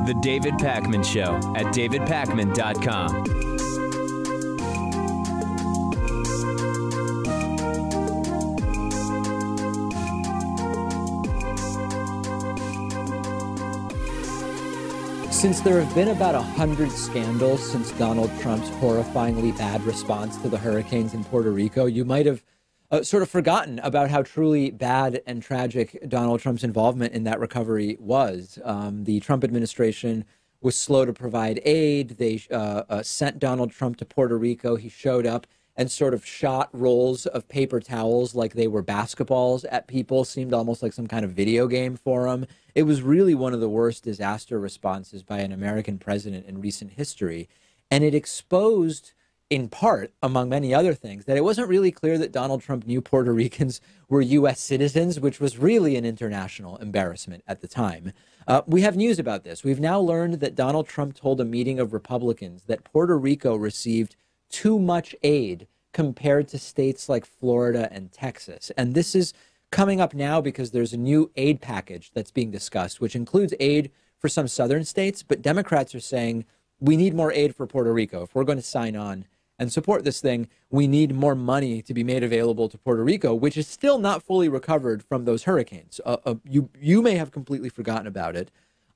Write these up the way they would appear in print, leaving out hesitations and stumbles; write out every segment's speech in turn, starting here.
The David Pakman Show at davidpakman.com. Since there have been about 100 scandals since Donald Trump's horrifyingly bad response to the hurricanes in Puerto Rico, you might have sort of forgotten about how truly bad and tragic Donald Trump's involvement in that recovery was. The Trump administration was slow to provide aid. They sent Donald Trump to Puerto Rico. He showed up and sort of shot rolls of paper towels like they were basketballs at people. Seemed almost like some kind of video game for him. It was really one of the worst disaster responses by an American president in recent history. And it exposed, in part, among many other things, that it wasn't really clear that Donald Trump knew Puerto Ricans were U.S. citizens, which was really an international embarrassment at the time. We have news about this. We've now learned that Donald Trump told a meeting of Republicans that Puerto Rico received too much aid compared to states like Florida and Texas. And this is coming up now because there's a new aid package that's being discussed, which includes aid for some southern states. But Democrats are saying we need more aid for Puerto Rico. If we're going to sign on and support this thing, we need more money to be made available to Puerto Rico, which is still not fully recovered from those hurricanes. You may have completely forgotten about it,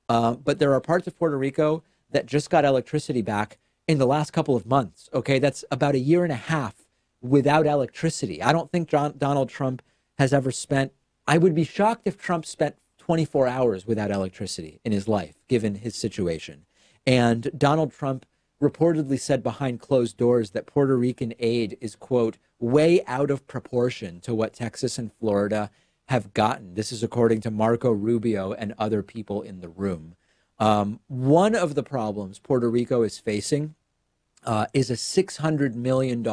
but there are parts of Puerto Rico that just got electricity back in the last couple of months. Okay, that's about a year and a half without electricity. I don't think Donald Trump has ever spent, I would be shocked if Trump spent 24 hours without electricity in his life, given his situation. And Donald Trump reportedly said behind closed doors that Puerto Rican aid is, quote, way out of proportion to what Texas and Florida have gotten. This is according to Marco Rubio and other people in the room. One of the problems Puerto Rico is facing is a $600 million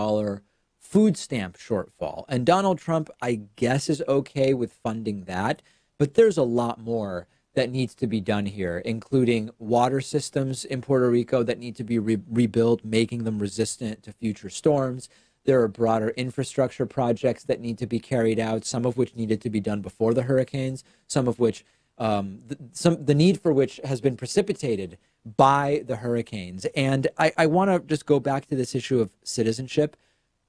food stamp shortfall. And Donald Trump, I guess, is okay with funding that. But there's a lot more that needs to be done here, including water systems in Puerto Rico that need to be rebuilt, making them resistant to future storms. There are broader infrastructure projects that need to be carried out, some of which needed to be done before the hurricanes, some of which the need for which has been precipitated by the hurricanes. And I want to just go back to this issue of citizenship.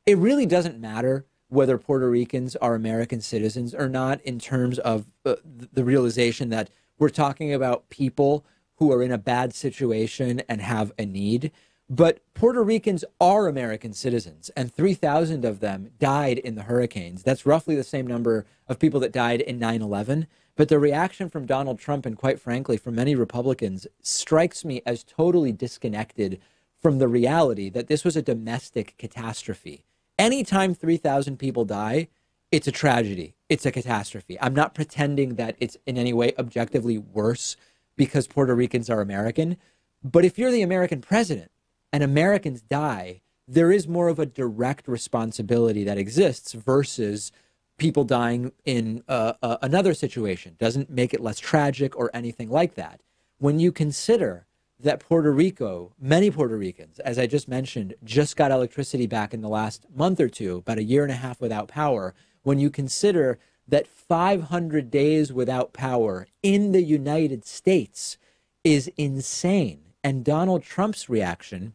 It really doesn't matter whether Puerto Ricans are American citizens or not in terms of the realization that we're talking about people who are in a bad situation and have a need. But Puerto Ricans are American citizens, and 3,000 of them died in the hurricanes. That's roughly the same number of people that died in 9/11. But the reaction from Donald Trump and, quite frankly, from many Republicans strikes me as totally disconnected from the reality that this was a domestic catastrophe. Anytime 3,000 people die, it's a tragedy. It's a catastrophe. I'm not pretending that it's in any way objectively worse because Puerto Ricans are American. But if you're the American president and Americans die, there is more of a direct responsibility that exists versus people dying in another situation. Doesn't make it less tragic or anything like that. When you consider that Puerto Rico, many Puerto Ricans, as I just mentioned, just got electricity back in the last month or two, about a year and a half without power. When you consider that 500 days without power in the United States is insane. And Donald Trump's reaction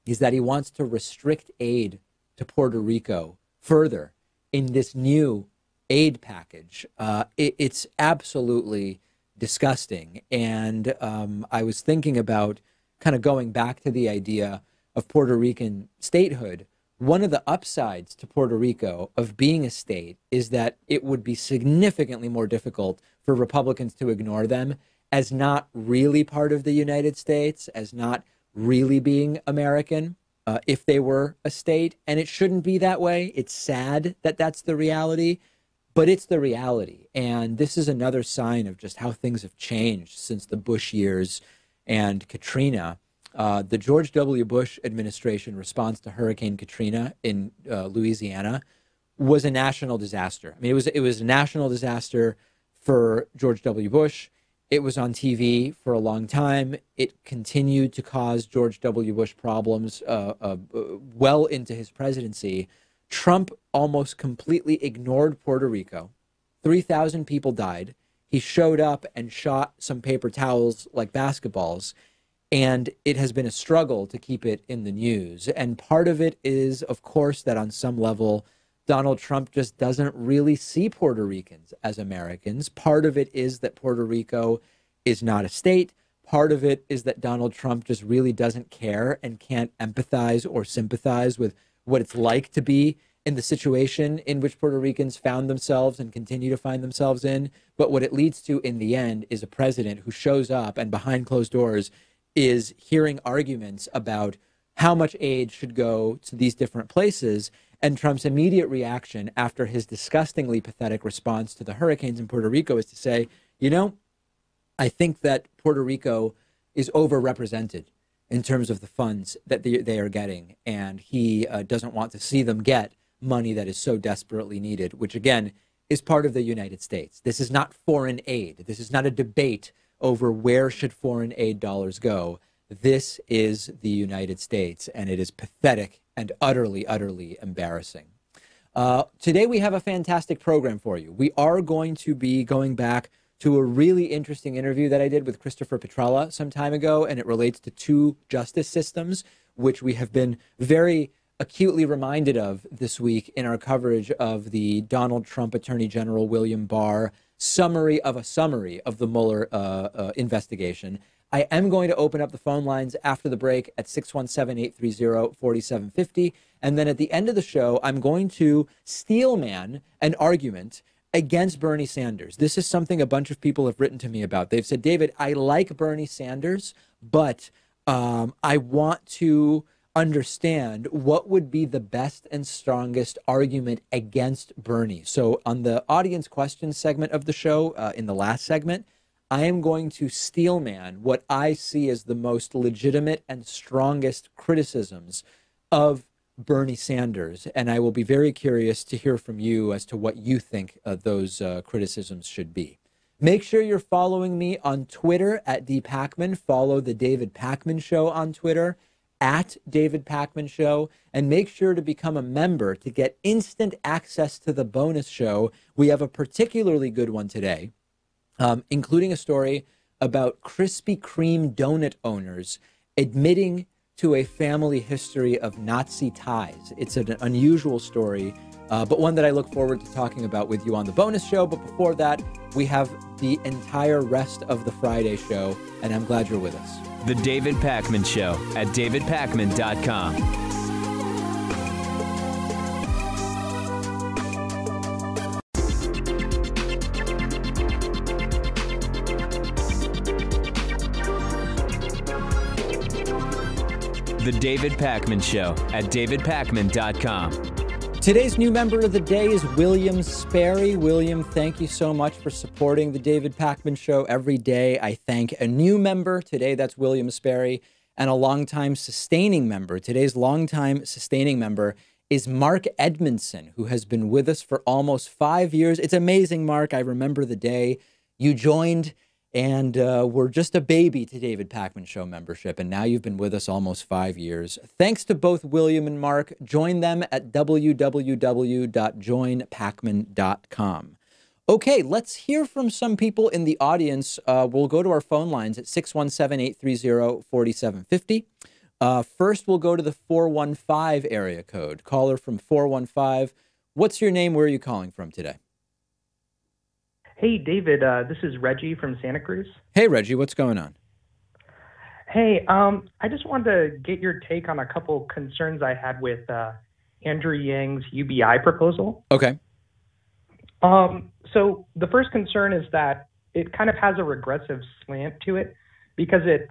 is that he wants to restrict aid to Puerto Rico further in this new aid package. It's absolutely disgusting. And I was thinking about kind of going back to the idea of Puerto Rican statehood. One of the upsides to Puerto Rico of being a state is that it would be significantly more difficult for Republicans to ignore them as not really part of the United States, as not really being American, if they were a state. And it shouldn't be that way. It's sad that that's the reality, but it's the reality. And this is another sign of just how things have changed since the Bush years and Katrina. The George W. Bush administration response to Hurricane Katrina in Louisiana was a national disaster. I mean, it was a national disaster for George W. Bush. It was on TV for a long time. It continued to cause George W. Bush problems well into his presidency. Trump almost completely ignored Puerto Rico. 3,000 people died. He showed up and shot some paper towels like basketballs. And it has been a struggle to keep it in the news. And part of it is, of course, that on some level, Donald Trump just doesn't really see Puerto Ricans as Americans. Part of it is that Puerto Rico is not a state. Part of it is that Donald Trump just really doesn't care and can't empathize or sympathize with what it's like to be in the situation in which Puerto Ricans found themselves and continue to find themselves in. But what it leads to in the end is a president who shows up and behind closed doors is hearing arguments about how much aid should go to these different places. And Trump's immediate reaction after his disgustingly pathetic response to the hurricanes in Puerto Rico is to say, you know, I think that Puerto Rico is overrepresented in terms of the funds that they are getting. And he doesn't want to see them get money that is so desperately needed, which, again, is part of the United States. This is not foreign aid. This is not a debate over where should foreign aid dollars go. This is the United States, and it is pathetic and utterly, utterly embarrassing. Today, we have a fantastic program for you. We are going to be going back to a really interesting interview that I did with Christopher Petrella some time ago, and it relates to two justice systems, which we have been very acutely reminded of this week in our coverage of the Donald Trump Attorney General William Barr summary of the Mueller investigation. I am going to open up the phone lines after the break at 617-830-4750. And then at the end of the show, I'm going to steelman an argument against Bernie Sanders. This is something a bunch of people have written to me about. They've said, David, I like Bernie Sanders, but I want to understand what would be the best and strongest argument against Bernie. So on the audience questions segment of the show, in the last segment, I am going to steelman what I see as the most legitimate and strongest criticisms of Bernie Sanders. And I will be very curious to hear from you as to what you think those criticisms should be. Make sure you're following me on Twitter at @dpacman. Follow the David Pakman Show on Twitter at David Pakman Show, and make sure to become a member to get instant access to the bonus show. We have a particularly good one today, including a story about Krispy Kreme donut owners admitting to a family history of Nazi ties. It's an unusual story, but one that I look forward to talking about with you on the bonus show. But before that, we have the entire rest of the Friday show, and I'm glad you're with us. The David Pakman Show at davidpakman.com. The David Pakman Show at davidpakman.com. Today's new member of the day is William Sperry. William, thank you so much for supporting the David Pakman Show every day. I thank a new member. Today, that's William Sperry, and a longtime sustaining member. Today's longtime sustaining member is Mark Edmondson, who has been with us for almost 5 years. It's amazing, Mark. I remember the day you joined and were just a baby to David Pakman Show membership, and now you've been with us almost 5 years. Thanks to both William and Mark. Join them at www.joinpakman.com. Okay, let's hear from some people in the audience. We'll go to our phone lines at 617-830-4750. First, we'll go to the 415 area code. Caller from 415. What's your name? Where are you calling from today? Hey, David, this is Reggie from Santa Cruz. Hey, Reggie, what's going on? Hey, I just wanted to get your take on a couple concerns I had with Andrew Yang's UBI proposal. Okay. So the first concern is that it kind of has a regressive slant to it because it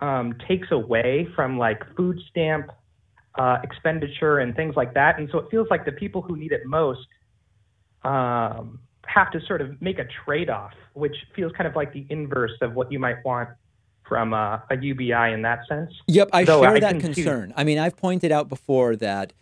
takes away from like food stamp expenditure and things like that. And so it feels like the people who need it most have to sort of make a trade-off, which feels kind of like the inverse of what you might want from a UBI in that sense. Yep, I share that concern. I mean, I've pointed out before that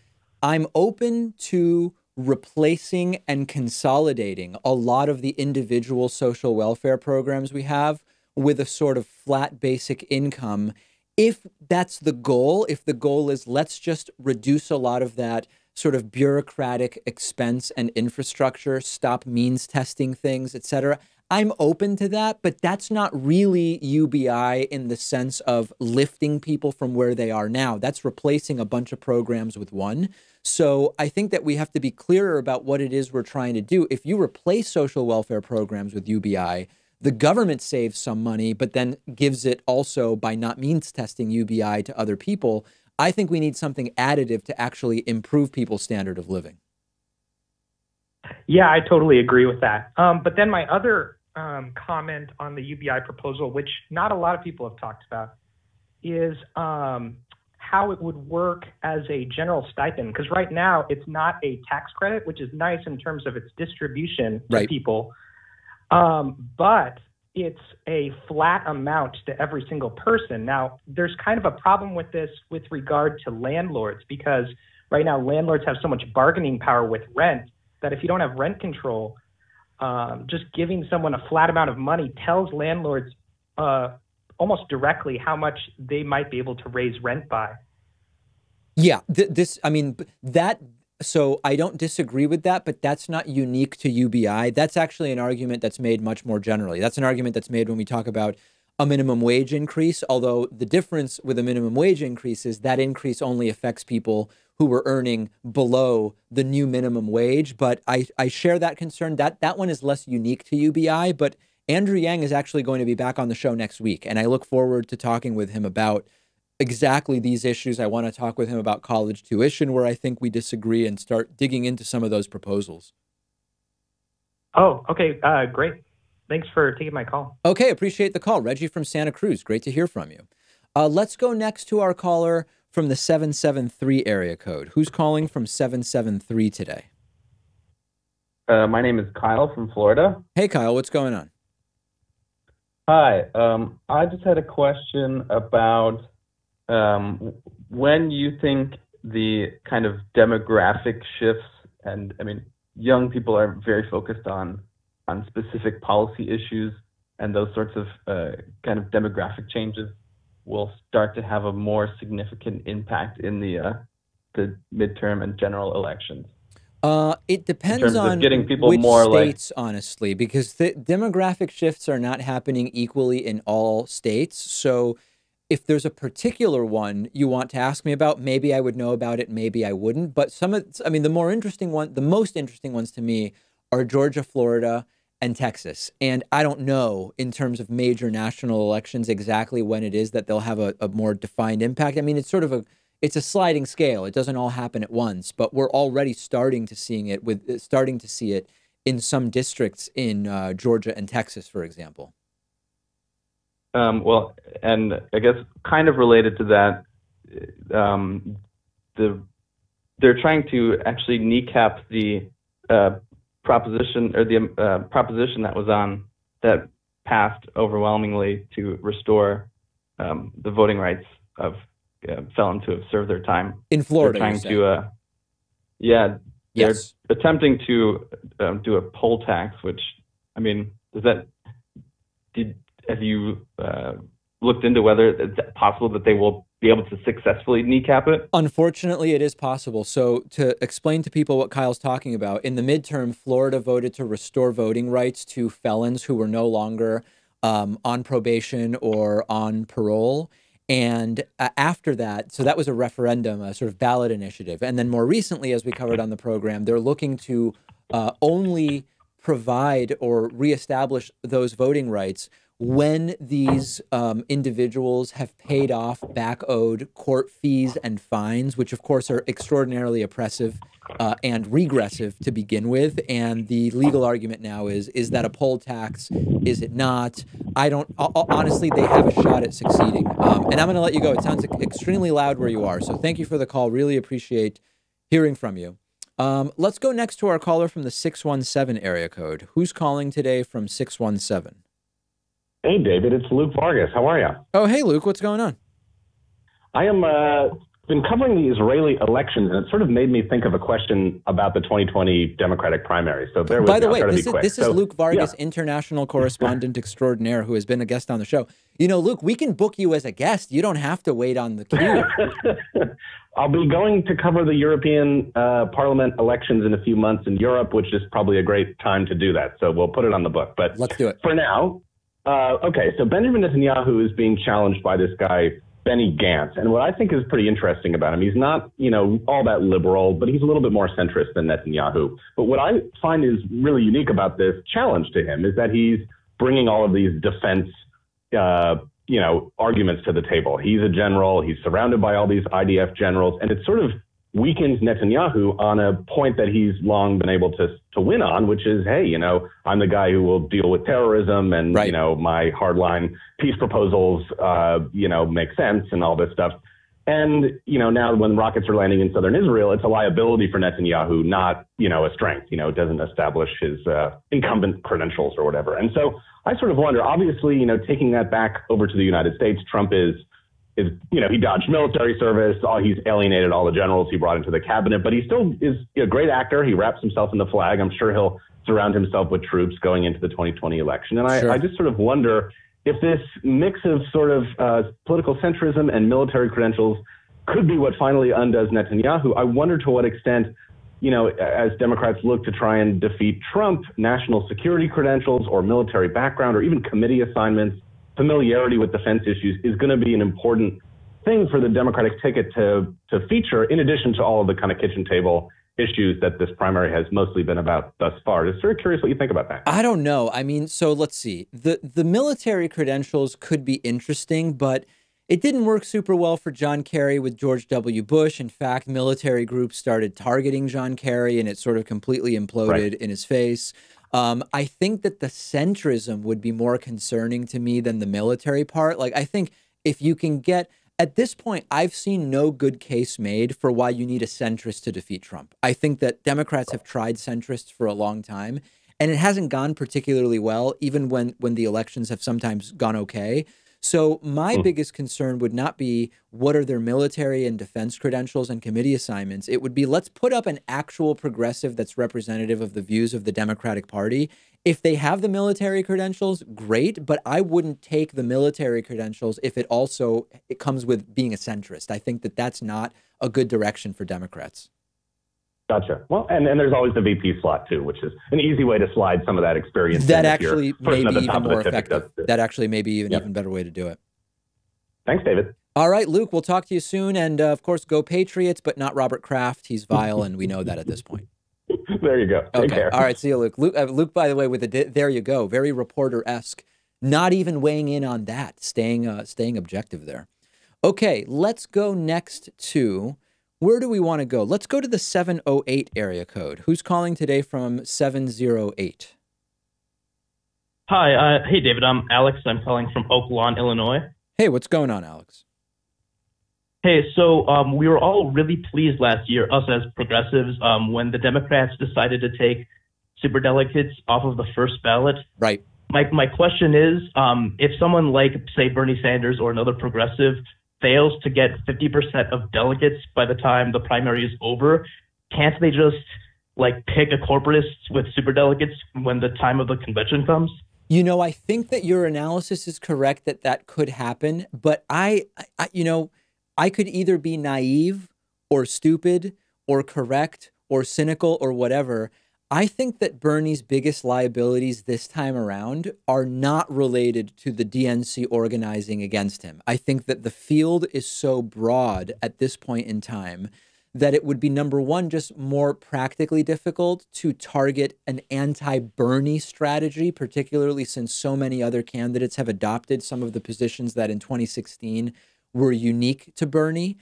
I'm open to replacing and consolidating a lot of the individual social welfare programs we have with a sort of flat basic income. If that's the goal, if the goal is let's just reduce a lot of that sort of bureaucratic expense and infrastructure, stop means testing things, et cetera. I'm open to that, but that's not really UBI in the sense of lifting people from where they are now. That's replacing a bunch of programs with one. So I think that we have to be clearer about what it is we're trying to do. If you replace social welfare programs with UBI, the government saves some money, but then gives it also by not means testing UBI to other people. I think we need something additive to actually improve people's standard of living. Yeah, I totally agree with that. But then my other comment on the UBI proposal, which not a lot of people have talked about, is how it would work as a general stipend. Because right now it's not a tax credit, which is nice in terms of its distribution to people. But it's a flat amount to every single person. Now, there's kind of a problem with this with regard to landlords, because right now landlords have so much bargaining power with rent that if you don't have rent control, just giving someone a flat amount of money tells landlords almost directly how much they might be able to raise rent by. Yeah, so I don't disagree with that, but that's not unique to UBI. That's actually an argument that's made much more generally. That's an argument that's made when we talk about a minimum wage increase, although the difference with a minimum wage increase is that increase only affects people who were earning below the new minimum wage. But I share that concern. That one is less unique to UBI, but Andrew Yang is actually going to be back on the show next week, and I look forward to talking with him about exactly these issues. I want to talk with him about college tuition, where I think we disagree, and start digging into some of those proposals. Oh, okay. Great. Thanks for taking my call. Okay. Appreciate the call. Reggie from Santa Cruz. Great to hear from you. Let's go next to our caller from the 773 area code. Who's calling from 773 today? My name is Kyle from Florida. Hey, Kyle, what's going on? Hi. I just had a question about when you think the kind of demographic shifts, and I mean, young people are very focused on specific policy issues, and those sorts of kind of demographic changes will start to have a more significant impact in the midterm and general elections. It depends on getting people which more states, honestly, because the demographic shifts are not happening equally in all states. So if there's a particular one you want to ask me about, maybe I would know about it, maybe I wouldn't. But the most interesting ones to me are Georgia, Florida, and Texas. And I don't know in terms of major national elections exactly when it is that they'll have a more defined impact. I mean, it's sort of it's a sliding scale. It doesn't all happen at once, but we're already starting to see it in some districts in Georgia and Texas, for example. Well, and I guess kind of related to that, they're trying to actually kneecap the proposition that passed overwhelmingly to restore the voting rights of felons who have served their time in Florida. They're trying to, they're attempting to do a poll tax, which, I mean, have you looked into whether it's possible that they will be able to successfully kneecap it? Unfortunately, it is possible. So to explain to people what Kyle's talking about, in the midterm, Florida voted to restore voting rights to felons who were no longer on probation or on parole. And after that, so that was a referendum, a sort of ballot initiative. And then more recently, as we covered on the program, they're looking to only provide or reestablish those voting rights when these individuals have paid off back-owed court fees and fines, which of course are extraordinarily oppressive and regressive to begin with. And the legal argument now is that a poll tax? Is it not? Honestly, they have a shot at succeeding. And I'm going to let you go. It sounds extremely loud where you are. So thank you for the call. Really appreciate hearing from you. Let's go next to our caller from the 617 area code. Who's calling today from 617? Hey, David, it's Luke Vargas. How are you? Oh, hey, Luke. What's going on? I am been covering the Israeli elections, and it sort of made me think of a question about the 2020 Democratic primary. So bear with me. By the way, this is So, Luke Vargas, international correspondent extraordinaire, who has been a guest on the show. You know, Luke, we can book you as a guest. You don't have to wait on the queue. I'll be going to cover the European Parliament elections in a few months in Europe, which is probably a great time to do that. So we'll put it on the book. But let's do it. For now, okay, so Benjamin Netanyahu is being challenged by this guy, Benny Gantz. And what I think is pretty interesting about him, he's not, all that liberal, but he's a little bit more centrist than Netanyahu. But what I find is really unique about this challenge to him is that he's bringing all of these defense, arguments to the table. He's a general. He's surrounded by all these IDF generals. And it sort of weakens Netanyahu on a point that he's long been able to win on, which is, hey, I'm the guy who will deal with terrorism and, right. My hardline peace proposals, make sense and all this stuff. And, now when rockets are landing in southern Israel, it's a liability for Netanyahu, not, a strength. It doesn't establish his incumbent credentials or whatever. And so I sort of wonder, obviously, taking that back over to the United States, Trump is he dodged military service. He's alienated all the generals he brought into the cabinet, but he still is a great actor. He wraps himself in the flag. I'm sure he'll surround himself with troops going into the 2020 election. And Sure. I just sort of wonder if this mix of sort of political centrism and military credentials could be what finally undoes Netanyahu. I wonder to what extent, as Democrats look to try and defeat Trump, national security credentials or military background or even committee assignments, familiarity with defense issues is going to be an important thing for the Democratic ticket to feature, in addition to all of the kind of kitchen table issues that this primary has mostly been about thus far. Just very curious what you think about that. I don't know. I mean, so let's see. The military credentials could be interesting, but it didn't work super well for John Kerry with George W. Bush. In fact, military groups started targeting John Kerry, and it sort of completely imploded in his face. I think that the centrism would be more concerning to me than the military part. Like, I think if you can get, at this point, I've seen no good case made for why you need a centrist to defeat Trump. I think that Democrats have tried centrists for a long time, and it hasn't gone particularly well, even when the elections have sometimes gone okay. So my biggest concern would not be what are their military and defense credentials and committee assignments. It would be, let's put up an actual progressive that's representative of the views of the Democratic Party. If they have the military credentials, great, but I wouldn't take the military credentials if it comes with being a centrist. I think that that's not a good direction for Democrats. Gotcha. Well, and there's always the VP slot, too, which is an easy way to slide some of that experience. That actually may be even more effective. Does. That actually may be even better way to do it. Thanks, David. All right, Luke, we'll talk to you soon. And, of course, go Patriots, but not Robert Kraft. He's vile, and we know that at this point. There you go. Take care. All right, see you, Luke. Luke, by the way, with the there you go, very reporter-esque, not even weighing in on that, staying objective there. Okay, let's go next to... Where do we want to go? Let's go to the 708 area code. Who's calling today from 708? Hi. Hey, David. I'm Alex. I'm calling from Oak Lawn, Illinois. Hey, what's going on, Alex? Hey, so we were all really pleased last year, us as progressives, when the Democrats decided to take superdelegates off of the first ballot. Right. My question is, if someone like, say, Bernie Sanders or another progressive fails to get 50% of delegates by the time the primary is over, can't they just pick a corporatist with superdelegates when the time of the convention comes? I think that your analysis is correct that could happen, but I could either be naive or stupid or correct or cynical or whatever. I think that Bernie's biggest liabilities this time around are not related to the DNC organizing against him. I think that the field is so broad at this point in time that it would be, number one, just more practically difficult to target an anti-Bernie strategy, particularly since so many other candidates have adopted some of the positions that in 2016 were unique to Bernie.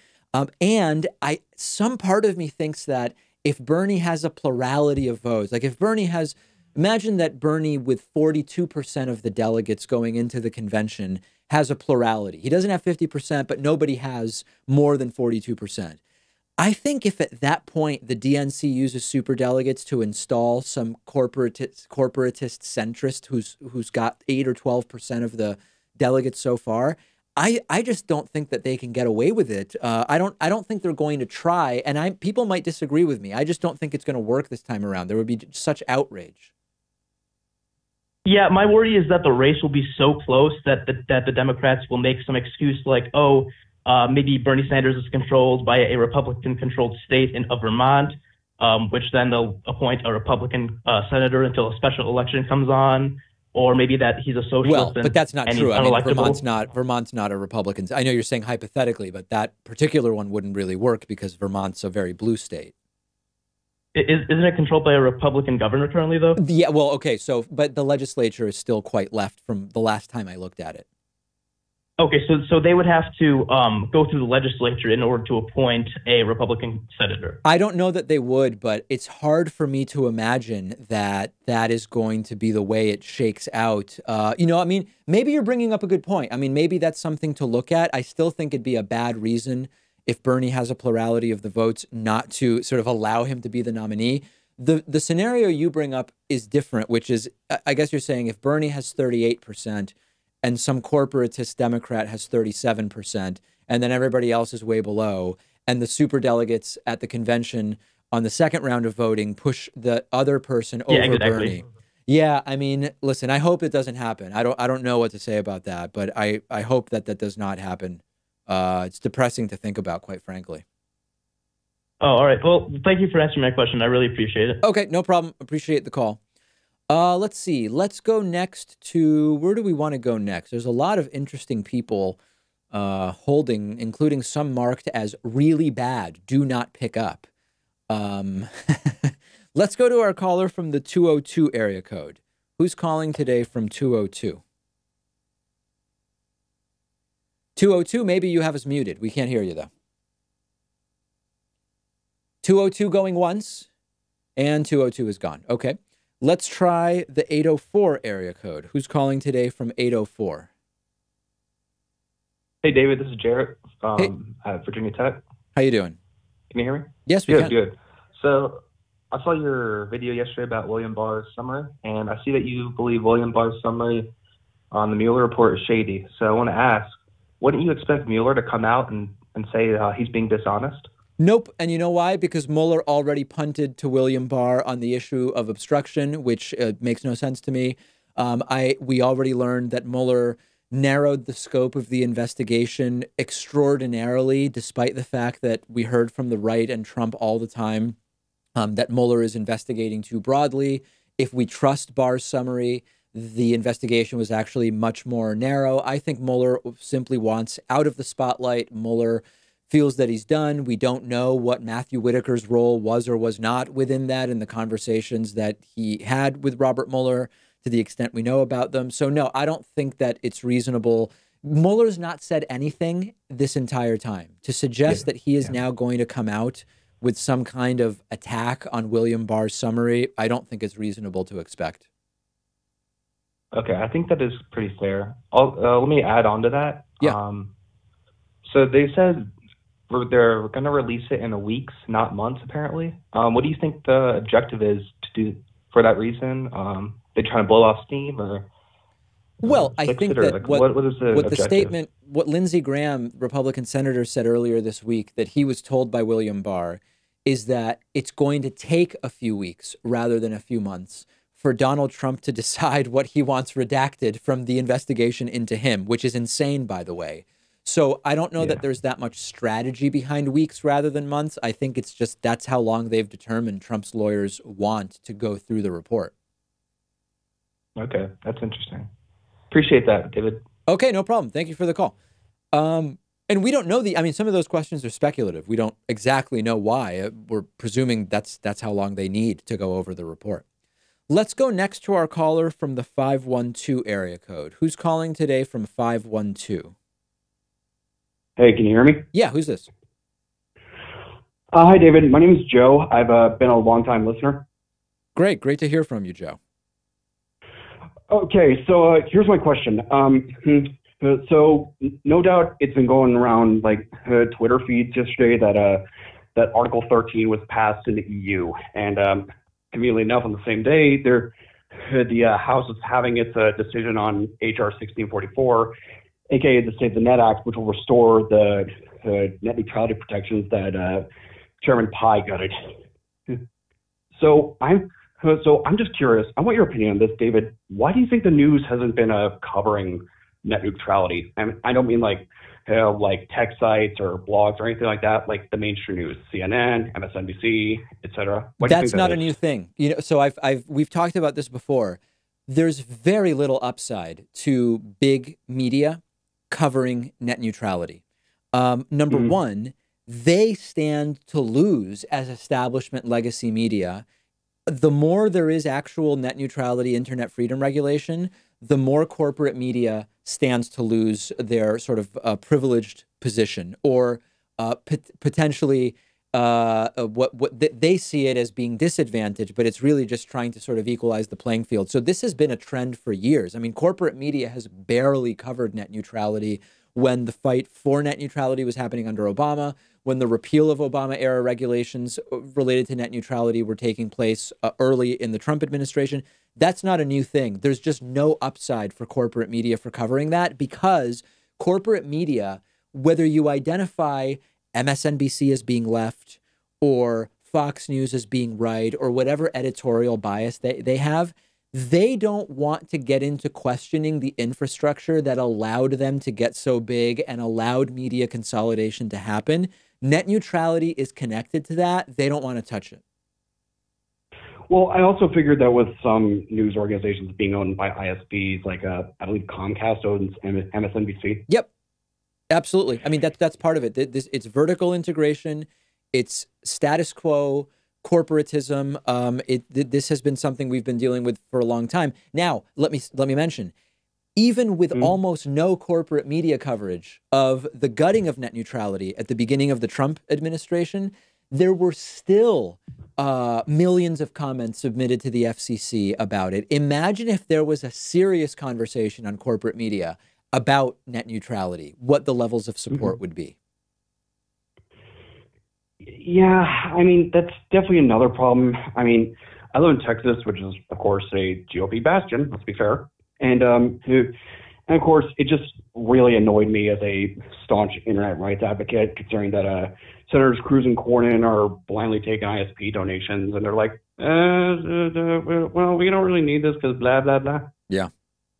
And some part of me thinks that if Bernie has a plurality of votes, like if Bernie has, imagine that Bernie with 42% of the delegates going into the convention has a plurality. He doesn't have 50%, but nobody has more than 42%. I think if at that point the DNC uses superdelegates to install some corporatist centrist who's got 8 or 12% of the delegates so far, I just don't think that they can get away with it. I don't think they're going to try. And people might disagree with me. I just don't think it's going to work this time around. There would be such outrage. Yeah, my worry is that the race will be so close that the Democrats will make some excuse like, maybe Bernie Sanders is controlled by a Republican-controlled state of Vermont, which then they'll appoint a Republican senator until a special election comes on, or maybe that he's a socialist. Well, but that's not true. I mean, Vermont's not a Republican. I know you're saying hypothetically, but that particular one wouldn't really work because Vermont's a very blue state. Isn't it controlled by a Republican governor currently, though? Yeah, well, okay, but the legislature is still quite left from the last time I looked at it. Okay, so they would have to go through the legislature in order to appoint a Republican senator. I don't know that they would, but it's hard for me to imagine that is going to be the way it shakes out. I mean, maybe you're bringing up a good point. I mean, maybe that's something to look at. I still think it'd be a bad reason if Bernie has a plurality of the votes not to sort of allow him to be the nominee. The scenario you bring up is different, which is, I guess you're saying if Bernie has 38%, and some corporatist Democrat has 37%, and then everybody else is way below, and the superdelegates at the convention on the second round of voting push the other person over exactly. Bernie. Yeah, I mean, listen, I hope it doesn't happen. I don't know what to say about that, but I hope that does not happen. It's depressing to think about, quite frankly. Oh, all right. Well, thank you for answering my question. I really appreciate it. Okay, no problem. Appreciate the call. Let's see. Let's go next to, where do we want to go next? There's a lot of interesting people holding, including some marked as really bad, do not pick up. Let's go to our caller from the 202 area code. Who's calling today from 202? 202, maybe you have us muted. We can't hear you, though. 202 going once, and 202 is gone. Okay. Let's try the 804 area code. Who's calling today from 804? Hey, David, this is Jarrett at Virginia Tech. How you doing? Can you hear me? Yes, we can. Good. So I saw your video yesterday about William Barr's summary, and I see that you believe William Barr's summary on the Mueller report is shady. So I want to ask, wouldn't you expect Mueller to come out and say he's being dishonest? Nope. And you know why? Because Mueller already punted to William Barr on the issue of obstruction, which makes no sense to me. We already learned that Mueller narrowed the scope of the investigation extraordinarily, despite the fact that we heard from the right and Trump all the time that Mueller is investigating too broadly. If we trust Barr's summary, the investigation was actually much more narrow. I think Mueller simply wants out of the spotlight. Mueller feels that he's done. We don't know what Matthew Whitaker's role was or was not within that in the conversations that he had with Robert Mueller, to the extent we know about them. So no, I don't think that it's reasonable. Mueller's not said anything this entire time. To suggest that he is now going to come out with some kind of attack on William Barr's summary, I don't think it's reasonable to expect. Okay, I think that is pretty fair. Let me add on to that. Yeah. So they said they're going to release it in weeks, not months, apparently. What do you think the objective is to do for that reason? They trying to blow off steam, or? Well, I think that what Lindsey Graham, Republican senator, said earlier this week, that he was told by William Barr, is that it's going to take a few weeks rather than a few months for Donald Trump to decide what he wants redacted from the investigation into him, which is insane, by the way. So I don't know that there's that much strategy behind weeks rather than months. I think it's just that's how long they've determined Trump's lawyers want to go through the report. Okay, that's interesting. Appreciate that, David. Okay, no problem. Thank you for the call. And we don't know some of those questions are speculative. We don't exactly know why. We're presuming that's how long they need to go over the report. Let's go next to our caller from the 512 area code. Who's calling today from 512? Hey, can you hear me? Yeah, who's this? Hi, David. My name is Joe. I've been a longtime listener. Great to hear from you, Joe. Okay, so here's my question. So no doubt it's been going around like Twitter feeds yesterday that Article 13 was passed in the EU, and conveniently enough, on the same day, the House was having its decision on HR 1644. aka the Save the Net Act, which will restore the net neutrality protections that Chairman Pai gutted. So I'm just curious. I want your opinion on this, David. Why do you think the news hasn't been covering net neutrality? I don't mean like tech sites or blogs or anything like that, like the mainstream news, CNN, MSNBC, etc. That's not a new thing. So we've talked about this before. There's very little upside to big media covering net neutrality. Number one, they stand to lose as establishment legacy media. The more there is actual net neutrality, internet freedom regulation, the more corporate media stands to lose their sort of privileged position, or potentially what they see it as being disadvantaged, but it's really just trying to sort of equalize the playing field. So this has been a trend for years. I mean, corporate media has barely covered net neutrality when the fight for net neutrality was happening under Obama, when the repeal of Obama-era regulations related to net neutrality were taking place early in the Trump administration. That's not a new thing. There's just no upside for corporate media for covering that, because corporate media, whether you identify MSNBC as being left or Fox News as being right, or whatever editorial bias they have, they don't want to get into questioning the infrastructure that allowed them to get so big and allowed media consolidation to happen. Net neutrality is connected to that. They don't want to touch it. Well, I also figured that with some news organizations being owned by ISPs, like I believe Comcast owns MSNBC. Yep, absolutely. I mean, that's part of it. It's vertical integration. It's status quo corporatism. This has been something we've been dealing with for a long time. Now, let me mention, even with almost no corporate media coverage of the gutting of net neutrality at the beginning of the Trump administration, there were still millions of comments submitted to the FCC about it. Imagine if there was a serious conversation on corporate media about net neutrality, what the levels of support would be. Yeah, I mean, that's definitely another problem. I mean, I live in Texas, which is, of course, a GOP bastion, let's be fair. And of course, it just really annoyed me as a staunch internet rights advocate, considering that Senators Cruz and Cornyn are blindly taking ISP donations, and they're like, well, we don't really need this because blah, blah, blah. Yeah,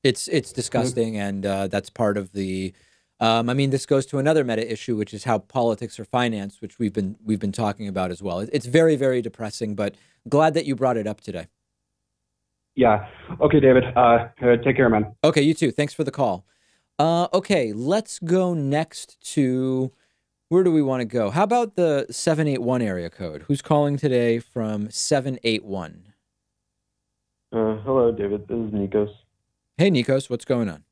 it's disgusting, and that's part of the... I mean, this goes to another meta issue, which is how politics are financed, which we've been talking about as well. It's very, very depressing, but glad that you brought it up today. Yeah. Okay, David. Take care, man. Okay, you too. Thanks for the call. Okay, let's go next to, where do we want to go? How about the 781 area code? Who's calling today from 781? Hello, David. This is Nikos. Hey, Nikos. What's going on?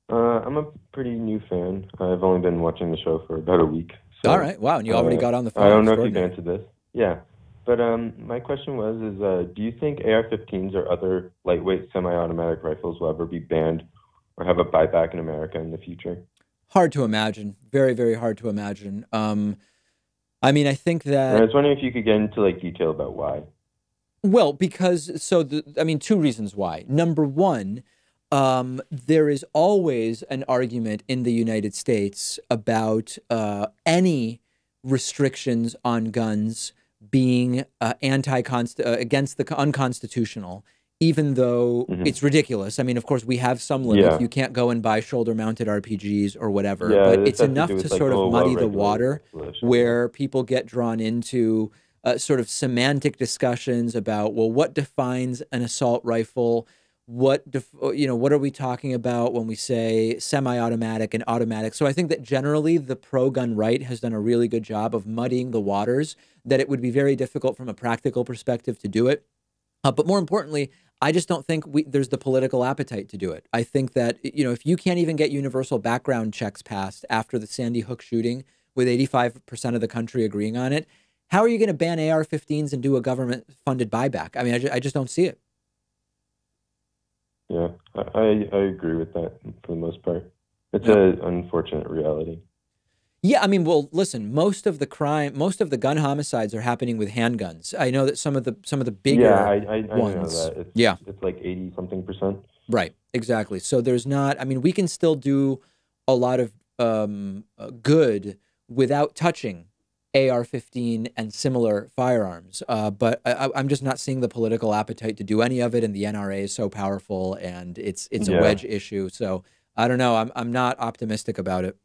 I'm a pretty new fan. I've only been watching the show for about a week. So, all right. Wow. And you already got on the phone. I don't know if you've answered this. Yeah. But my question was, do you think AR-15s or other lightweight semi-automatic rifles will ever be banned or have a buyback in America in the future? Hard to imagine. Very, very hard to imagine. I mean, I think that... And I was wondering if you could get into detail about why. Well, because, two reasons why. Number one, there is always an argument in the United States about any restrictions on guns being against the unconstitutional, even though it's ridiculous. I mean, of course, we have some limits. Yeah. You can't go and buy shoulder-mounted RPGs or whatever, but it's enough to sort of muddy the water where people get drawn into sort of semantic discussions about, well, what defines an assault rifle? What are we talking about when we say semi-automatic and automatic? So I think that generally the pro-gun right has done a really good job of muddying the waters, that it would be very difficult from a practical perspective to do it. But more importantly, I just don't think there's the political appetite to do it. I think that, if you can't even get universal background checks passed after the Sandy Hook shooting with 85% of the country agreeing on it, how are you going to ban AR-15s and do a government-funded buyback? I mean, I just don't see it. Yeah, I agree with that for the most part. It's an unfortunate reality. Yeah, I mean, well, listen, most of the gun homicides are happening with handguns. I know that some of the bigger Yeah, I know ones. that. Yeah, It's like 80 something percent. right, exactly. So there's not. I mean, we can still do a lot of good without touching AR-15 and similar firearms. But I'm just not seeing the political appetite to do any of it, and the NRA is so powerful, and it's a wedge issue. So I don't know. I'm not optimistic about it.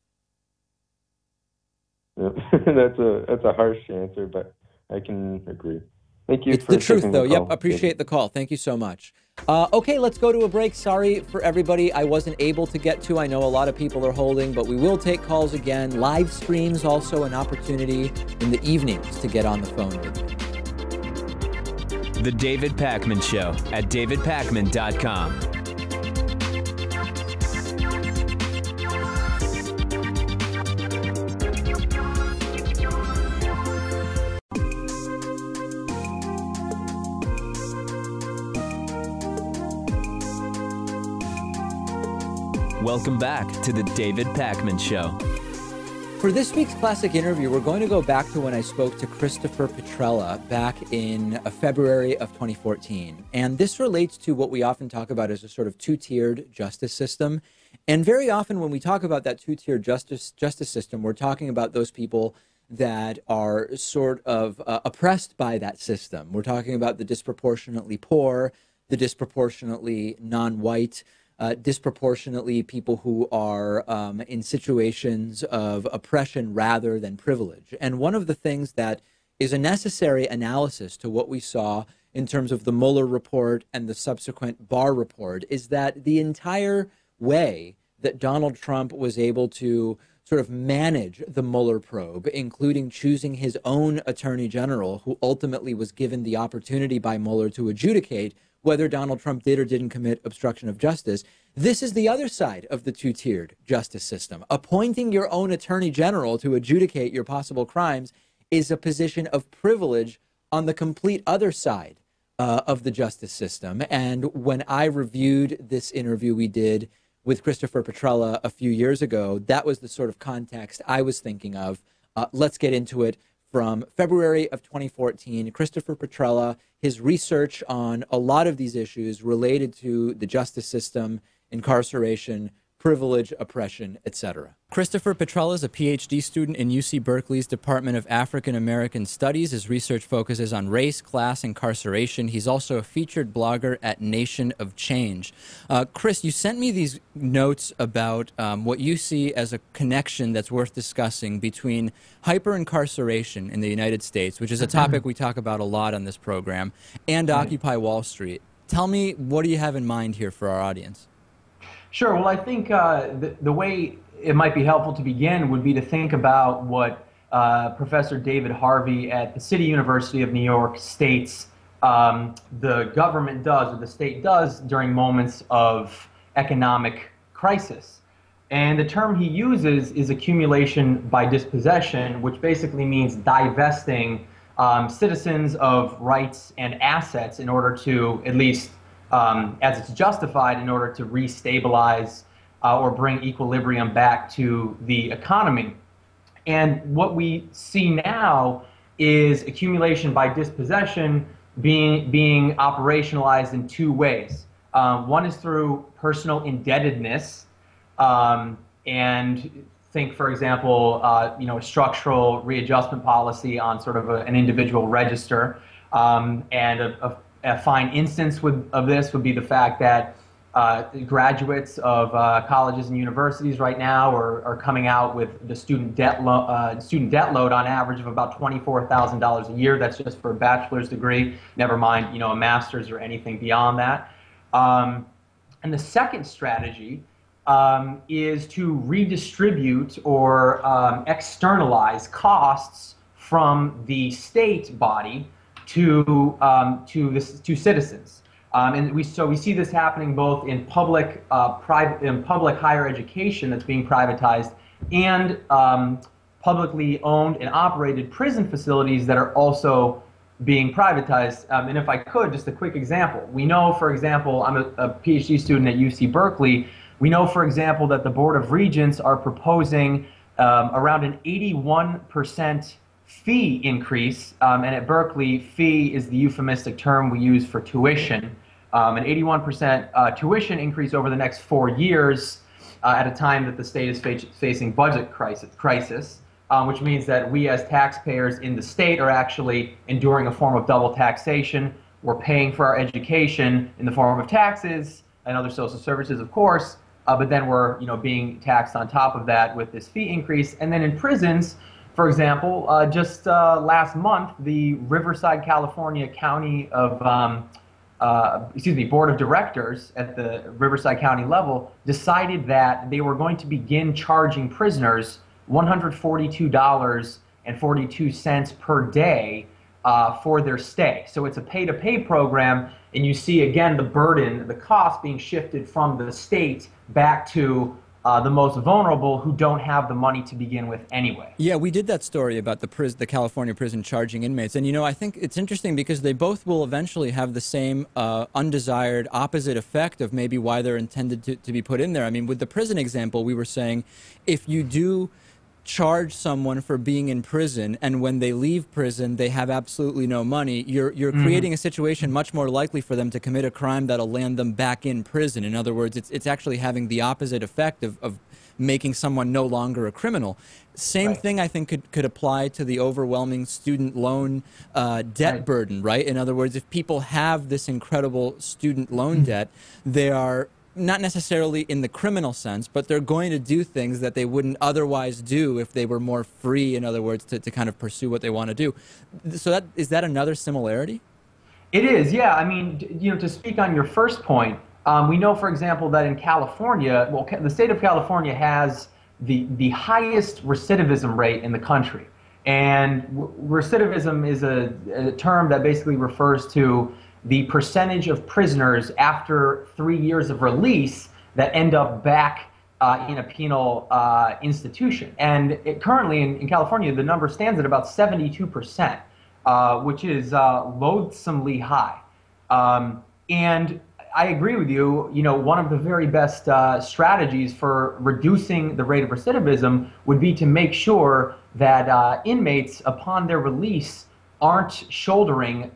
That's a harsh answer, but I can agree. Thank you. It's for the truth, taking though. the call. Yep, appreciate the call. Thank you so much. Okay, let's go to a break. Sorry for everybody I wasn't able to get to. I know a lot of people are holding, but we will take calls again. Live streams also an opportunity in the evenings to get on the phone with me. The David Pakman Show at davidpakman.com. Welcome back to the David Pakman Show. For this week's classic interview, we're going to go back to when I spoke to Christopher Petrella back in February of 2014. And this relates to what we often talk about as a sort of two-tiered justice system. And very often when we talk about that two-tiered justice system, we're talking about those people that are sort of oppressed by that system. We're talking about the disproportionately poor, the disproportionately non-white, disproportionately people who are in situations of oppression rather than privilege. And one of the things that is a necessary analysis to what we saw in terms of the Mueller report and the subsequent Barr report is that the entire way that Donald Trump was able to sort of manage the Mueller probe, including choosing his own attorney general, who ultimately was given the opportunity by Mueller to adjudicate whether Donald Trump did or didn't commit obstruction of justice. This is the other side of the two-tiered justice system. Appointing your own attorney general to adjudicate your possible crimes is a position of privilege on the complete other side of the justice system. And when I reviewed this interview we did with Christopher Petrella a few years ago, that was the sort of context I was thinking of. Let's get into it. From February of 2014, Christopher Petrella, his research on a lot of these issues related to the justice system, incarceration, privilege, oppression, etc. Christopher Petrella is a PhD student in UC Berkeley's Department of African American Studies. His research focuses on race, class, incarceration. He's also a featured blogger at Nation of Change. Chris, you sent me these notes about what you see as a connection that's worth discussing between hyper-incarceration in the United States, which is a topic we talk about a lot on this program, and Occupy Wall Street. Tell me, what do you have in mind here for our audience? Sure. Well, I think the way it might be helpful to begin would be to think about what Professor David Harvey at the City University of New York states the government does, or the state does, during moments of economic crisis. And the term he uses is accumulation by dispossession, which basically means divesting citizens of rights and assets in order to, at least as it's justified, in order to restabilize or bring equilibrium back to the economy. And what we see now is accumulation by dispossession being operationalized in two ways. One is through personal indebtedness, and think, for example, a structural readjustment policy on sort of an individual register. And a fine instance of this would be the fact that graduates of colleges and universities right now are coming out with the student debt load on average of about $24,000 a year. That's just for a bachelor's degree, never mind a master's or anything beyond that. And the second strategy is to redistribute or externalize costs from the state body to citizens, and we see this happening both in public higher education that's being privatized, and publicly owned and operated prison facilities that are also being privatized. And if I could, just a quick example. We know, for example, I'm a PhD student at UC Berkeley. We know, for example, that the Board of Regents are proposing around an 81% fee increase, and at Berkeley, fee is the euphemistic term we use for tuition. An 81% tuition increase over the next 4 years at a time that the state is facing budget crisis, which means that we as taxpayers in the state are actually enduring a form of double taxation. We're paying for our education in the form of taxes and other social services, of course, but then we're being taxed on top of that with this fee increase. And then in prisons, for example, just last month, the Riverside, California County of Board of Directors at the Riverside County level decided that they were going to begin charging prisoners $142.42 per day for their stay. So it's a pay-to-pay program, and you see again the burden, the cost being shifted from the state back to the most vulnerable who don't have the money to begin with anyway. Yeah, we did that story about the California prison charging inmates. And, I think it's interesting because they both will eventually have the same undesired opposite effect of maybe why they're intended to be put in there. I mean, with the prison example, we were saying if you do charge someone for being in prison and when they leave prison they have absolutely no money, you're creating a situation much more likely for them to commit a crime that'll land them back in prison. In other words, it's actually having the opposite effect of making someone no longer a criminal. Same thing I think could apply to the overwhelming student loan debt burden, right? In other words, if people have this incredible student loan debt, they are not necessarily in the criminal sense, but they're going to do things that they wouldn't otherwise do if they were more free, in other words, to kind of pursue what they want to do. So is that another similarity? It is, yeah. I mean, to speak on your first point, we know, for example, that in California, well, the state of California has the highest recidivism rate in the country. And recidivism is a term that basically refers to the percentage of prisoners after 3 years of release that end up back in a penal institution. And currently in California, the number stands at about 72%, which is loathsomely high. And I agree with you, one of the very best strategies for reducing the rate of recidivism would be to make sure that inmates, upon their release, aren't shouldering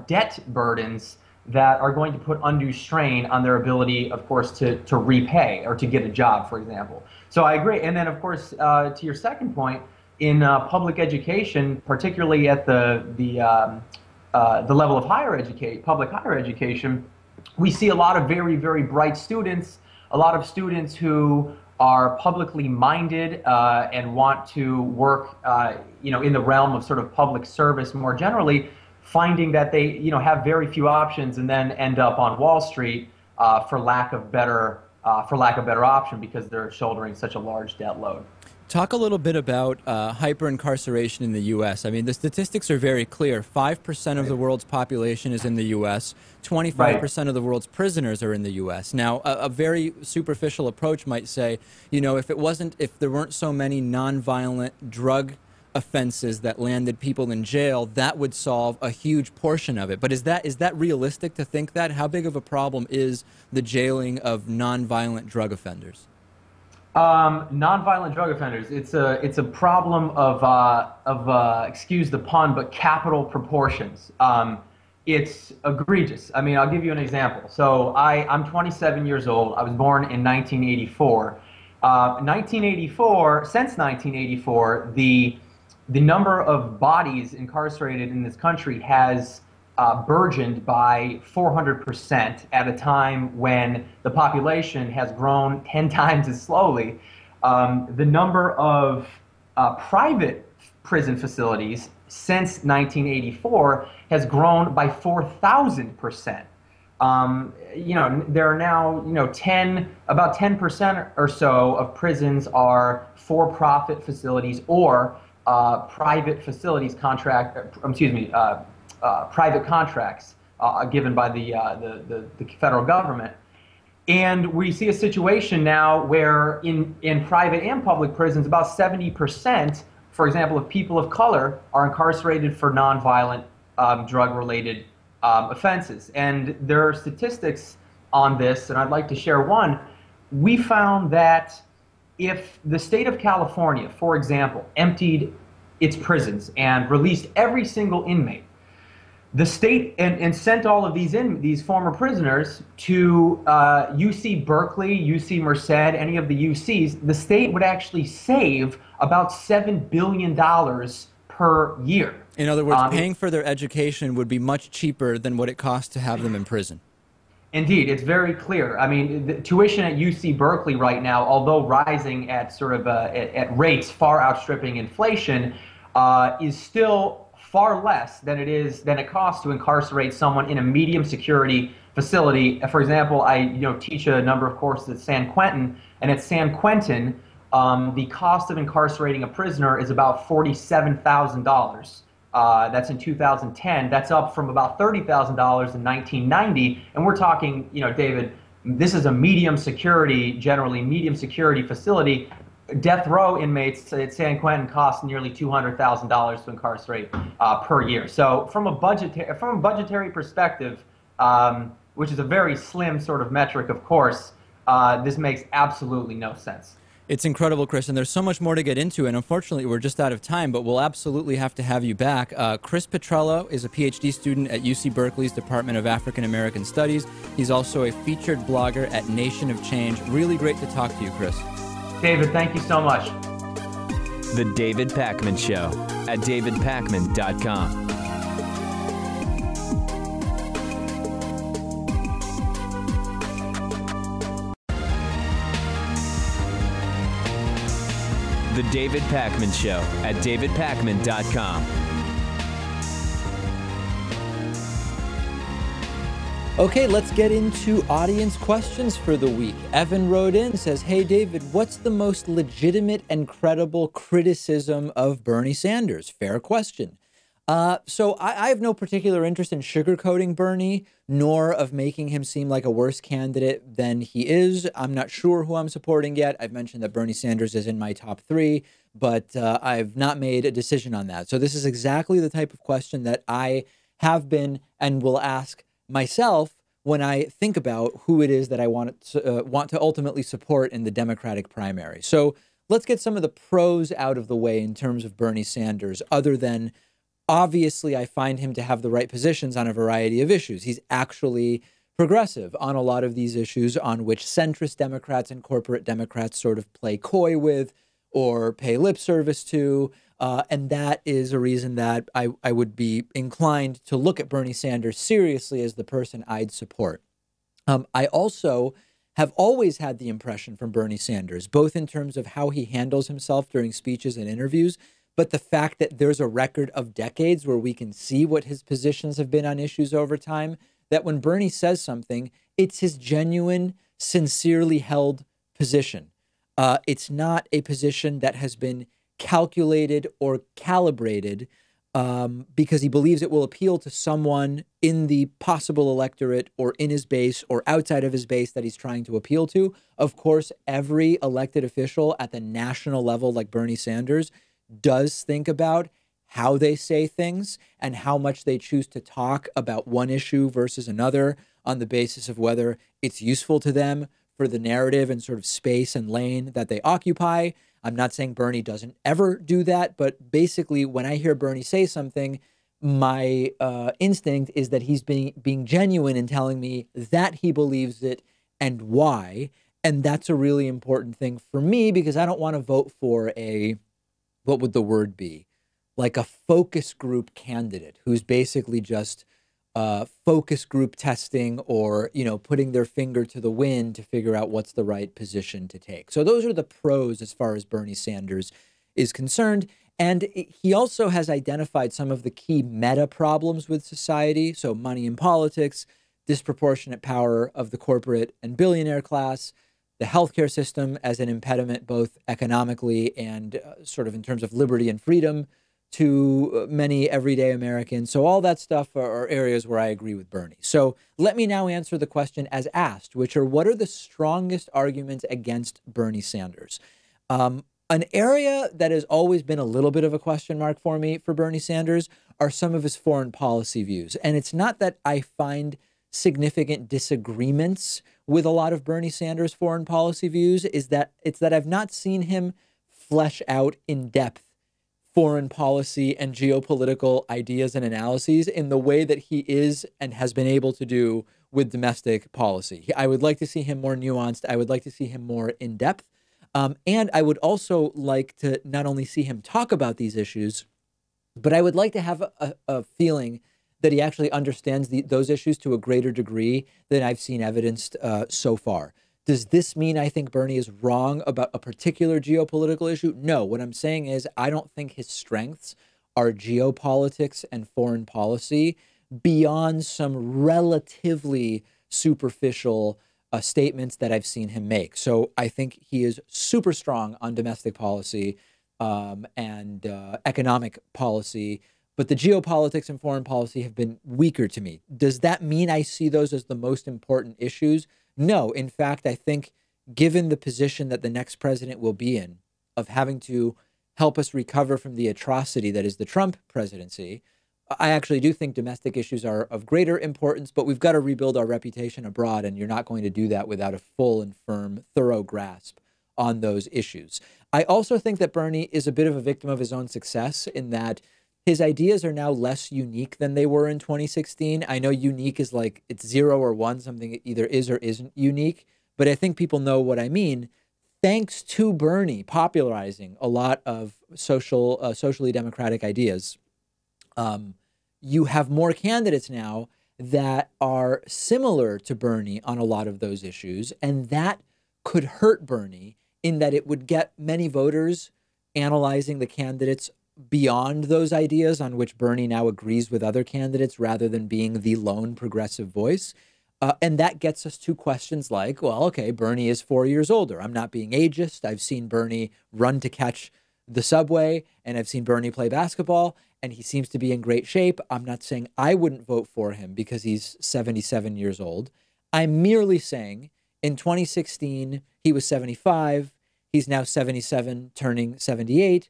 debt burdens that are going to put undue strain on their ability, of course, to repay or to get a job, for example. So I agree. And then, of course, to your second point, in public education, particularly at the level of public higher education, we see a lot of very, very bright students, a lot of students who are publicly minded and want to work, in the realm of sort of public service more generally, finding that they, have very few options and then end up on Wall Street for lack of better option because they're shouldering such a large debt load. Talk a little bit about hyper-incarceration in the U.S. I mean, the statistics are very clear. 5% of the world's population is in the U.S. 25% of the world's prisoners are in the U.S. Now, a very superficial approach might say, if there weren't so many nonviolent drug offenses that landed people in jail, that would solve a huge portion of it. But is that realistic to think that? How big of a problem is the jailing of nonviolent drug offenders? Nonviolent drug offenders. It's a problem of excuse the pun, but capital proportions. It's egregious. I mean, I'll give you an example. So I'm 27 years old. I was born in 1984. Since 1984, the number of bodies incarcerated in this country has burgeoned by 400% at a time when the population has grown 10 times as slowly. The number of private prison facilities since 1984 has grown by 4,000%. There are now, about 10% or so of prisons are for-profit facilities or private facilities private contracts given by the federal government. And we see a situation now where in private and public prisons, about 70%, for example, of people of color are incarcerated for nonviolent drug-related offenses. And there are statistics on this, and I'd like to share one. We found that if the state of California, for example, emptied its prisons and released every single inmate, the state and sent all of these former prisoners to UC Berkeley, UC Merced, any of the UCs, the state would actually save about $7 billion per year. In other words, paying for their education would be much cheaper than what it costs to have them in prison. Indeed, it's very clear. I mean, the tuition at UC Berkeley right now, although rising at sort of at rates far outstripping inflation, is still far less than it costs to incarcerate someone in a medium security facility. For example, I teach a number of courses at San Quentin, and at San Quentin, the cost of incarcerating a prisoner is about $47,000. That's in 2010. That's up from about $30,000 in 1990. And we're talking, David, this is a generally medium security facility. Death row inmates at San Quentin cost nearly $200,000 to incarcerate per year. So from a budgetary perspective, which is a very slim sort of metric, of course, this makes absolutely no sense. It's incredible, Chris, and there's so much more to get into, and unfortunately we're just out of time, but we'll absolutely have to have you back. Chris Petrella is a PhD student at UC Berkeley's Department of African American Studies. He's also a featured blogger at Nation of Change. Really great to talk to you, Chris. David, thank you so much. The David Pakman Show at davidpakman.com. The David Pakman Show at davidpakman.com. Okay, let's get into audience questions for the week. Evan wrote in, says, hey, David, what's the most legitimate and credible criticism of Bernie Sanders? Fair question. So I have no particular interest in sugarcoating Bernie, nor of making him seem like a worse candidate than he is. I'm not sure who I'm supporting yet. I've mentioned that Bernie Sanders is in my top 3, but I've not made a decision on that. So this is exactly the type of question that I have been and will ask myself when I think about who it is that I want to ultimately support in the Democratic primary. So let's get some of the pros out of the way in terms of Bernie Sanders, other than obviously, I find him to have the right positions on a variety of issues. He's actually progressive on a lot of these issues on which centrist Democrats and corporate Democrats sort of play coy with or pay lip service to. And that is a reason that I would be inclined to look at Bernie Sanders seriously as the person I'd support. I also have always had the impression from Bernie Sanders, both in terms of how he handles himself during speeches and interviews, but the fact that there's a record of decades where we can see what his positions have been on issues over time, that when Bernie says something, it's his genuine, sincerely held position. It's not a position that has been calculated or calibrated because he believes it will appeal to someone in the possible electorate or in his base or outside of his base that he's trying to appeal to. Of course, every elected official at the national level, like Bernie Sanders, does think about how they say things and how much they choose to talk about one issue versus another on the basis of whether it's useful to them for the narrative and sort of space and lane that they occupy. I'm not saying Bernie doesn't ever do that, but basically when I hear Bernie say something, my instinct is that he's being genuine in telling me that he believes it and why. And that's a really important thing for me because I don't want to vote for what would the word be? Like a focus group candidate who's basically just focus group testing or, putting their finger to the wind to figure out what's the right position to take. So those are the pros as far as Bernie Sanders is concerned. And he also has identified some of the key meta problems with society. So money in politics, disproportionate power of the corporate and billionaire class, the healthcare system as an impediment, both economically and sort of in terms of liberty and freedom to many everyday Americans. So all that stuff are areas where I agree with Bernie. So let me now answer the question as asked, which are what are the strongest arguments against Bernie Sanders? An area that has always been a little bit of a question mark for me for Bernie Sanders are some of his foreign policy views. And it's not that I find significant disagreements with a lot of Bernie Sanders' foreign policy views is that I've not seen him flesh out in depth foreign policy and geopolitical ideas and analyses in the way that he is and has been able to do with domestic policy. I would like to see him more nuanced. I would like to see him more in depth. And I would also like to not only see him talk about these issues, but I would like to have a feeling that he actually understands those issues to a greater degree than I've seen evidenced so far. Does this mean I think Bernie is wrong about a particular geopolitical issue? No. What I'm saying is I don't think his strengths are geopolitics and foreign policy beyond some relatively superficial statements that I've seen him make. So I think he is super strong on domestic policy and economic policy, but the geopolitics and foreign policy have been weaker to me. Does that mean I see those as the most important issues? No. In fact, I think given the position that the next president will be in of having to help us recover from the atrocity that is the Trump presidency, I actually do think domestic issues are of greater importance, but we've got to rebuild our reputation abroad, and you're not going to do that without a full and firm, thorough grasp on those issues. I also think that Bernie is a bit of a victim of his own success in that his ideas are now less unique than they were in 2016. I know unique is like it's 0 or 1, something that either is or isn't unique, but I think people know what I mean. Thanks to Bernie popularizing a lot of socially democratic ideas, you have more candidates now that are similar to Bernie on a lot of those issues, and that could hurt Bernie in that it would get many voters analyzing the candidates beyond those ideas on which Bernie now agrees with other candidates rather than being the lone progressive voice. And that gets us to questions like, well, okay, Bernie is 4 years older. I'm not being ageist. I've seen Bernie run to catch the subway, and I've seen Bernie play basketball, and he seems to be in great shape. I'm not saying I wouldn't vote for him because he's 77 years old. I'm merely saying in 2016, he was 75. He's now 77, turning 78.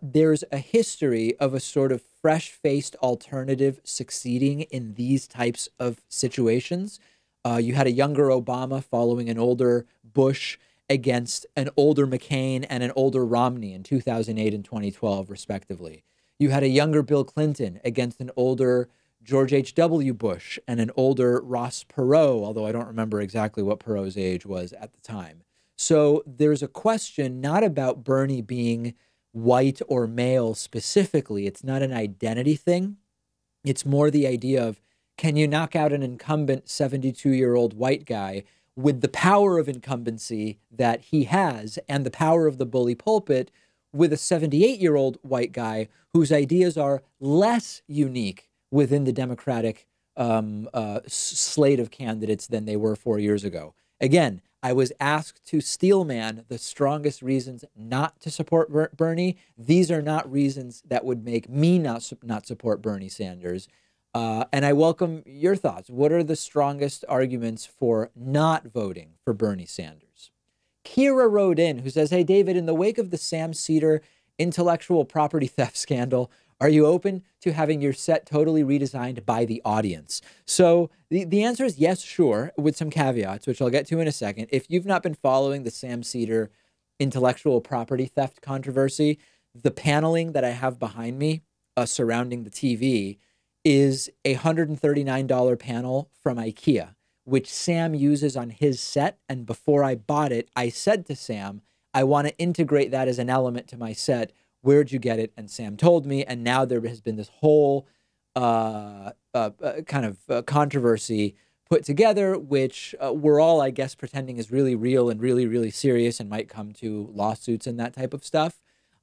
There's a history of a sort of fresh-faced alternative succeeding in these types of situations. You had a younger Obama following an older Bush against an older McCain and an older Romney in 2008 and 2012, respectively. You had a younger Bill Clinton against an older George H.W. Bush and an older Ross Perot, although I don't remember exactly what Perot's age was at the time. So there's a question not about Bernie being white or male specifically. It's not an identity thing. It's more the idea of, can you knock out an incumbent 72-year-old white guy with the power of incumbency that he has and the power of the bully pulpit with a 78-year-old white guy whose ideas are less unique within the Democratic slate of candidates than they were 4 years ago. Again, I was asked to steelman the strongest reasons not to support Bernie. These are not reasons that would make me not support Bernie Sanders. And I welcome your thoughts. What are the strongest arguments for not voting for Bernie Sanders? Kira wrote in, who says, hey, David, in the wake of the Sam Seder intellectual property theft scandal, are you open to having your set totally redesigned by the audience? So the answer is yes, sure, with some caveats, which I'll get to in a second. If you've not been following the Sam Seder intellectual property theft controversy, the paneling that I have behind me surrounding the TV is a $139 panel from IKEA, which Sam uses on his set. And before I bought it, I said to Sam, I want to integrate that as an element to my set. Where'd you get it? And Sam told me. And now there has been this whole kind of controversy put together, which we're all, I guess, pretending is really real and really, really serious and might come to lawsuits and that type of stuff.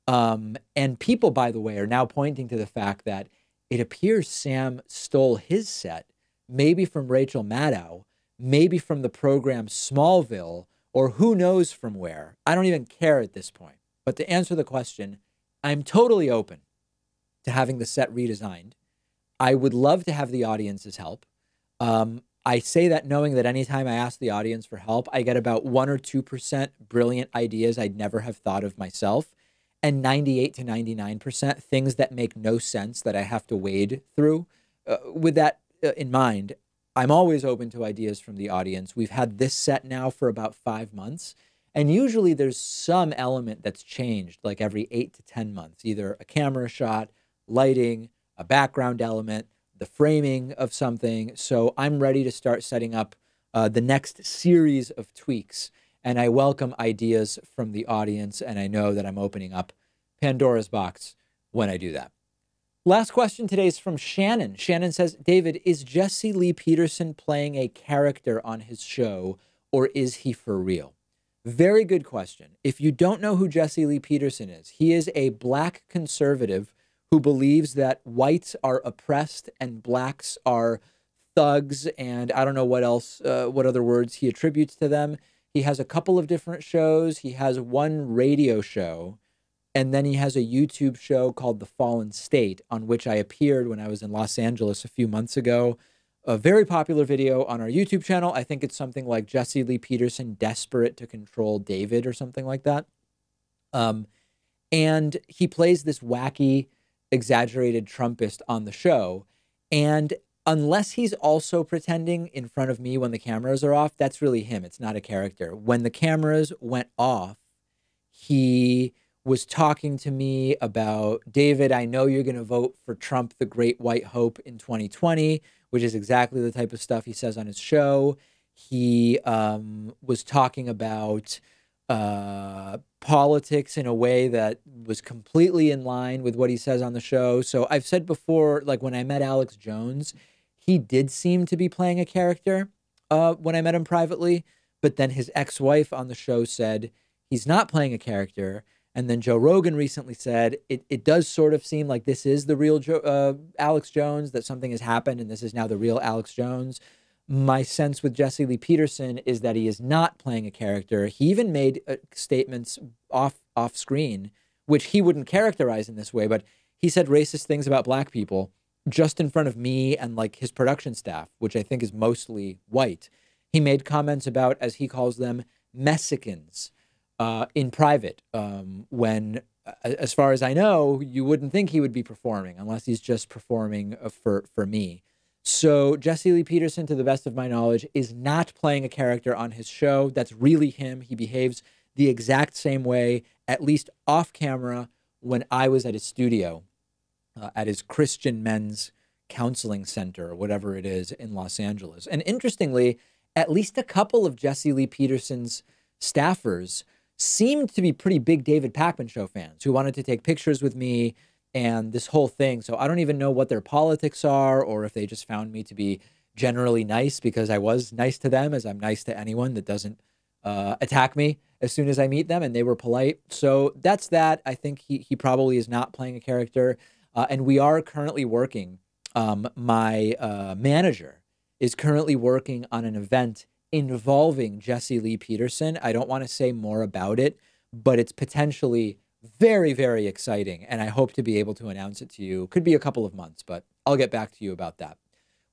And people, by the way, are now pointing to the fact that it appears Sam stole his set, maybe from Rachel Maddow, maybe from the program Smallville, or who knows from where. I don't even care at this point. But to answer the question, I'm totally open to having the set redesigned. I would love to have the audience's help. I say that knowing that anytime I ask the audience for help, I get about 1 or 2% brilliant ideas I'd never have thought of myself, and 98 to 99% things that make no sense that I have to wade through. With that in mind, I'm always open to ideas from the audience. We've had this set now for about 5 months. And usually there's some element that's changed like every 8 to 10 months, either a camera shot, lighting, a background element, the framing of something. So I'm ready to start setting up the next series of tweaks. And I welcome ideas from the audience. And I know that I'm opening up Pandora's box when I do that. Last question today is from Shannon. Shannon says, David, is Jesse Lee Peterson playing a character on his show, or is he for real? Very good question. If you don't know who Jesse Lee Peterson is, he is a black conservative who believes that whites are oppressed and blacks are thugs, and I don't know what else, what other words he attributes to them. He has a couple of different shows. He has one radio show, and then he has a YouTube show called The Fallen State, on which I appeared when I was in Los Angeles a few months ago. A very popular video on our YouTube channel. I think it's something like Jesse Lee Peterson desperate to control David or something like that. And he plays this wacky, exaggerated Trumpist on the show. And unless he's also pretending in front of me when the cameras are off, that's really him. It's not a character. When the cameras went off, he was talking to me about, David, I know you're going to vote for Trump, the great white hope in 2020, which is exactly the type of stuff he says on his show. He was talking about politics in a way that was completely in line with what he says on the show. So I've said before, like when I met Alex Jones, he did seem to be playing a character when I met him privately, but then his ex-wife on the show said he's not playing a character. And then Joe Rogan recently said it does sort of seem like this is the real Alex Jones, that something has happened and this is now the real Alex Jones. My sense with Jesse Lee Peterson is that he is not playing a character. He even made statements off screen, which he wouldn't characterize in this way, but he said racist things about black people just in front of me and like his production staff, which I think is mostly white. He made comments about, as he calls them, Mexicans. In private, when, as far as I know, you wouldn't think he would be performing unless he's just performing for me. So Jesse Lee Peterson, to the best of my knowledge, is not playing a character on his show. That's really him. He behaves the exact same way, at least off camera, when I was at his studio, at his Christian Men's Counseling Center, or whatever it is, in Los Angeles. And interestingly, at least a couple of Jesse Lee Peterson's staffers seemed to be pretty big David Pakman Show fans who wanted to take pictures with me and this whole thing. So I don't even know what their politics are, or if they just found me to be generally nice because I was nice to them, as I'm nice to anyone that doesn't attack me as soon as I meet them, and they were polite. So that's that. I think he probably is not playing a character. And we are currently working, my manager is currently working on an event involving Jesse Lee Peterson. I don't want to say more about it, but it's potentially very, very exciting. And I hope to be able to announce it to you. Could be a couple of months, but I'll get back to you about that.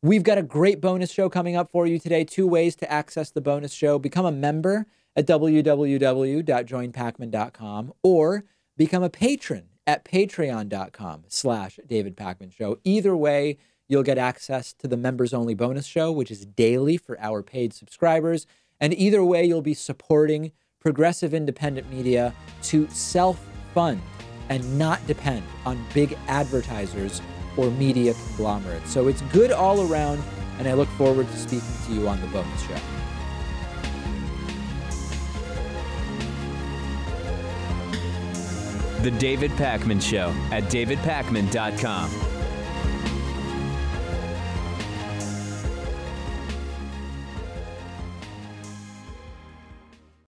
We've got a great bonus show coming up for you today. 2 ways to access the bonus show. Become a member at www.joinpakman.com or become a patron at patreon.com/David Pakman Show. Either way, you'll get access to the members-only bonus show, which is daily for our paid subscribers. And either way, you'll be supporting progressive independent media to self-fund and not depend on big advertisers or media conglomerates. So it's good all around, and I look forward to speaking to you on the bonus show. The David Pakman Show at davidpakman.com.